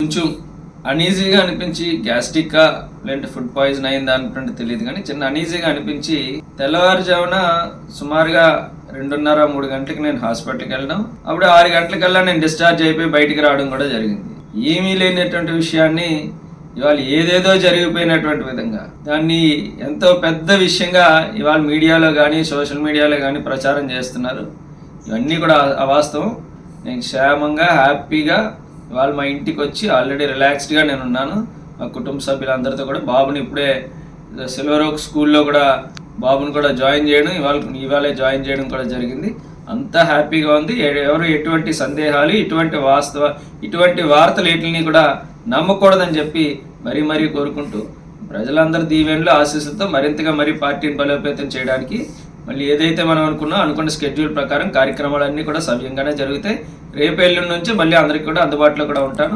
కొంచెం అనీజీగా అనిపించి గ్యాస్ట్రిక్కా లేదంటే ఫుడ్ పాయిజన్ అయిందా అనుకుంటే తెలియదు, కానీ చిన్న అనీజీగా అనిపించి తెల్లవారుజామున సుమారుగా 2:30-3 గంటలకి నేను హాస్పిటల్కి వెళ్ళడం, అప్పుడు 6 గంటలకల్లా నేను డిశ్చార్జ్ అయిపోయి బయటికి రావడం కూడా జరిగింది. ఏమీ లేనటువంటి విషయాన్ని ఇవాళ ఏదేదో జరిగిపోయినటువంటి విధంగా దాన్ని ఎంతో పెద్ద విషయంగా ఇవాళ మీడియాలో కానీ సోషల్ మీడియాలో కానీ ప్రచారం చేస్తున్నారు. ఇవన్నీ కూడా అవాస్తవం. నేను క్షేమంగా హ్యాపీగా ఇవాళ మా ఇంటికి వచ్చి ఆల్రెడీ రిలాక్స్డ్గా నేను ఉన్నాను. మా కుటుంబ సభ్యులందరితో కూడా బాబుని ఇప్పుడే సిల్వర్ ఓక్ స్కూల్లో కూడా బాబుని కూడా జాయిన్ చేయడం, ఇవాళే జాయిన్ చేయడం కూడా జరిగింది. అంతా హ్యాపీగా ఉంది. ఎవరు ఎటువంటి సందేహాలు, ఇటువంటి వార్తలు వీటిని కూడా నమ్మకూడదని చెప్పి మరీ కోరుకుంటూ ప్రజలందరి దీవెనలు ఆశీస్సులతో మరింతగా పార్టీని బలోపేతం చేయడానికి మళ్ళీ ఏదైతే మనం అనుకున్న షెడ్యూల్ ప్రకారం కార్యక్రమాలన్నీ కూడా సవ్యంగానే జరుగుతాయి. రేపు ఎల్లుండి నుంచి మళ్ళీ అందరికీ కూడా అందుబాటులో కూడా ఉంటాను.